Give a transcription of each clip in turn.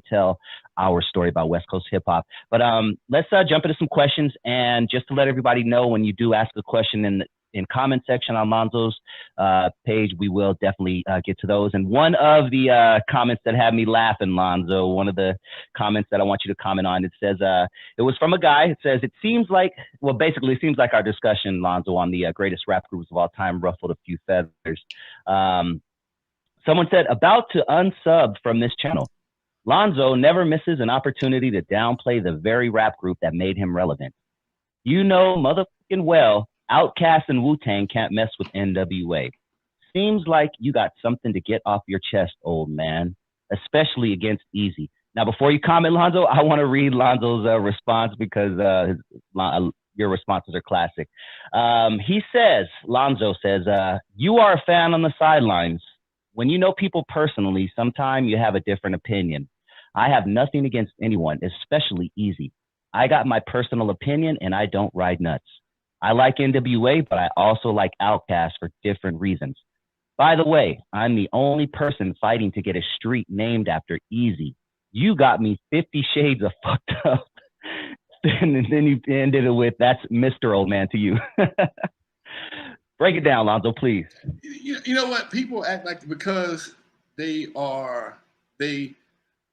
tell our story about West Coast hip hop. But let's jump into some questions. And just to let everybody know, when you do ask a question in comment section on Lonzo's page, we will definitely get to those. And one of the comments that had me laughing, Lonzo, one of the comments that I want you to comment on, it says, it was from a guy. It says, it seems like our discussion, Lonzo, on the greatest rap groups of all time ruffled a few feathers. Someone said, about to unsub from this channel. Lonzo never misses an opportunity to downplay the very rap group that made him relevant. You know motherfucking well, Outkast and Wu-Tang can't mess with N.W.A. Seems like you got something to get off your chest, old man, especially against Eazy. Now, before you comment, Lonzo, I want to read Lonzo's response because your responses are classic. Lonzo says, you are a fan on the sidelines. When you know people personally, sometimes you have a different opinion. I have nothing against anyone, especially Eazy. I got my personal opinion and I don't ride nuts. I like N.W.A, but I also like Outkast for different reasons. By the way, I'm the only person fighting to get a street named after Eazy. You got me 50 shades of fucked up. And then you ended it with, that's Mr. Old Man to you. Break it down, Lonzo, please. You know what? People act like because they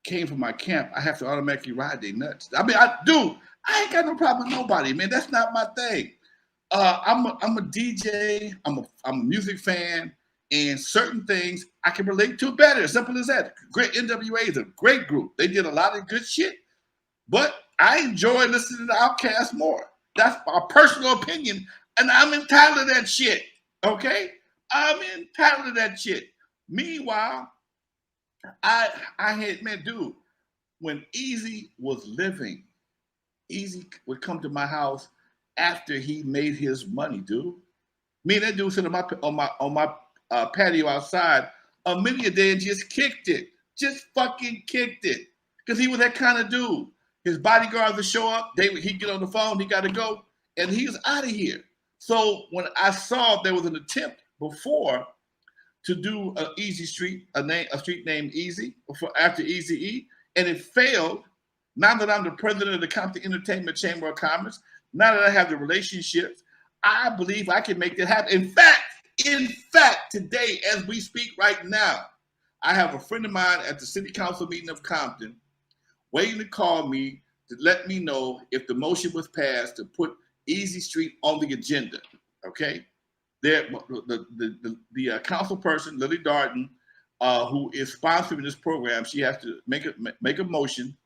came from my camp, I have to automatically ride their nuts. I mean, I ain't got no problem with nobody, man. That's not my thing. I'm a DJ. I'm a music fan, and certain things I can relate to better. Simple as that. Great N.W.A is a great group. They did a lot of good shit, but I enjoy listening to Outkast more. That's my personal opinion, and I'm entitled to that shit. Okay, I'm entitled to that shit. Meanwhile, I had, man, dude, when Eazy was living, Eazy would come to my house after he made his money, dude. Me and that dude sitting on my patio outside a minute a day and just kicked it. Just fucking kicked it. Because he was that kind of dude. His bodyguards would show up, he'd get on the phone, he got to go, and he was out of here. So when I saw there was an attempt before to do a street named Eazy after Eazy E, and it failed. Now that I'm the president of the Compton Entertainment Chamber of Commerce, now that I have the relationships, I believe I can make that happen. In fact, today, as we speak right now, I have a friend of mine at the city council meeting of Compton waiting to call me to let me know if the motion was passed to put Eazy Street on the agenda. Okay, the council person, Lily Darden, who is sponsoring this program, she has to make a motion.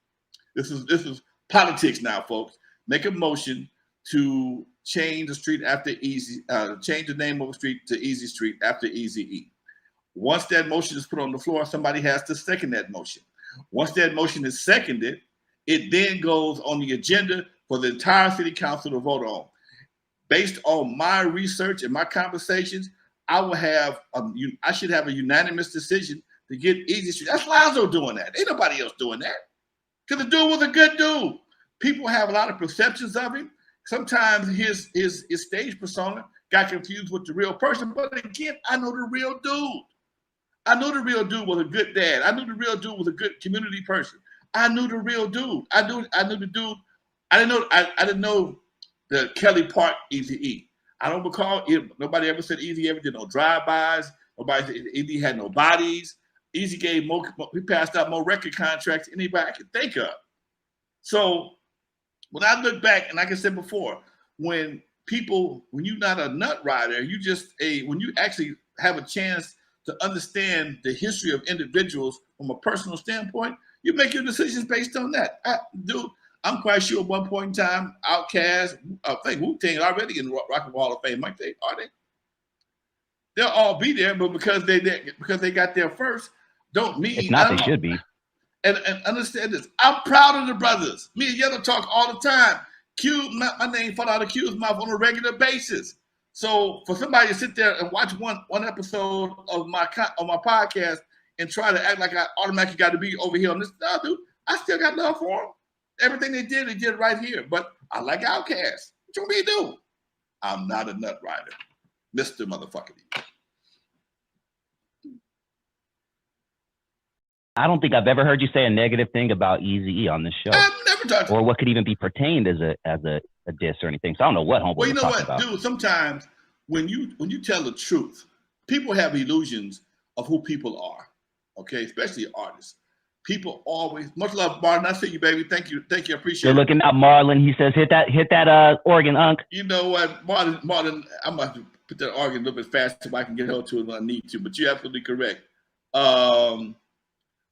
This is politics now, folks. Make a motion to change the street after Eazy, change the name of the street to Eazy Street after Eazy E. Once that motion is put on the floor, somebody has to second that motion. Once that motion is seconded, it then goes on the agenda for the entire city council to vote on. Based on my research and my conversations, I should have a unanimous decision to get Eazy Street. That's Lonzo doing that. Ain't nobody else doing that. Because the dude was a good dude. People have a lot of perceptions of him. Sometimes his stage persona got confused with the real person. But again, I know the real dude. I knew the real dude was a good dad. I knew the real dude was a good community person. I knew the real dude. I knew the dude. I didn't know the Kelly Park Eazy E. I don't recall nobody ever said Eazy ever did no drive-bys. Nobody said Eazy had no bodies. Eazy he passed out more record contracts than anybody I could think of. So when I look back, and like I said before, when you're not a nut rider, when you actually have a chance to understand the history of individuals from a personal standpoint, you make your decisions based on that. I'm quite sure at one point in time, Outkast, I think Wu-Tang already in the Rock and Roll Hall of Fame, might they? Are they? They'll all be there, but because they got there first, don't mean. If not, they should be. And understand this. I'm proud of the brothers. Me and Yellow talk all the time. My name fall out of Q's mouth on a regular basis. So for somebody to sit there and watch one episode of my podcast and try to act like I automatically got to be over here on this, no, dude, I still got love for them. Everything they did right here. But I like Outkast. What you want me to do? I'm not a nut rider, Mr. Motherfucker. I don't think I've ever heard you say a negative thing about Eazy E on this show. I've never talked. Or what could even be pertained as a diss or anything. So I don't know what homeboy Well, you know what, about. dude? Sometimes when you tell the truth, people have illusions of who people are. Okay, especially artists. People always, much love, Martin. I see you, baby. Thank you, I appreciate You're it. looking at Marlon. He says, hit that organ, Unc. You know what, Martin, I'm about to put that organ a little bit faster so I can get her to it when I need to. But you're absolutely correct.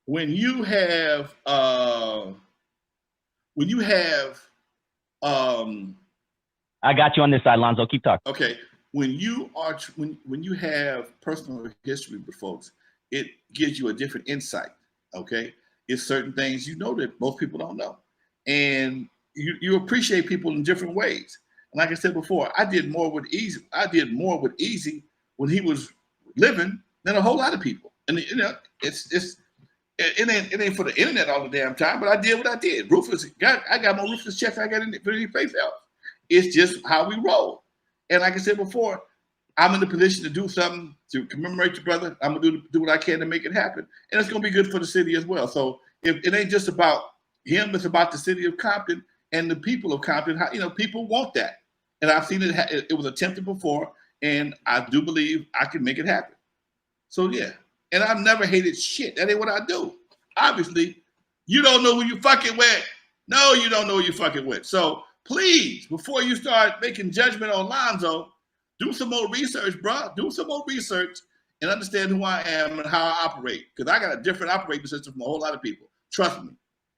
When you have I got you on this side, Lonzo. Keep talking. Okay, when you have personal history with folks, it gives you a different insight. Okay, it's certain things you know that most people don't know, and you appreciate people in different ways. And like I said before, I did more with Eazy when he was living than a whole lot of people. And you know, it ain't for the internet all the damn time, but I did what I did. I got more ruthless checks I got in for any face out. It's just how we roll. And like I said before, I'm in the position to do something to commemorate your brother. I'm gonna do what I can to make it happen, and it's gonna be good for the city as well. So if it ain't just about him, it's about the city of Compton and the people of Compton. How, you know, people want that, and I've seen it. It was attempted before, and I do believe I can make it happen. So yeah, and I've never hated shit. That ain't what I do. Obviously, you don't know who you fucking with. No, you don't know who you fucking with. So please, before you start making judgment on Lonzo, do some more research, bro. Do some more research and understand who I am and how I operate. Because I got a different operating system from a whole lot of people. Trust me.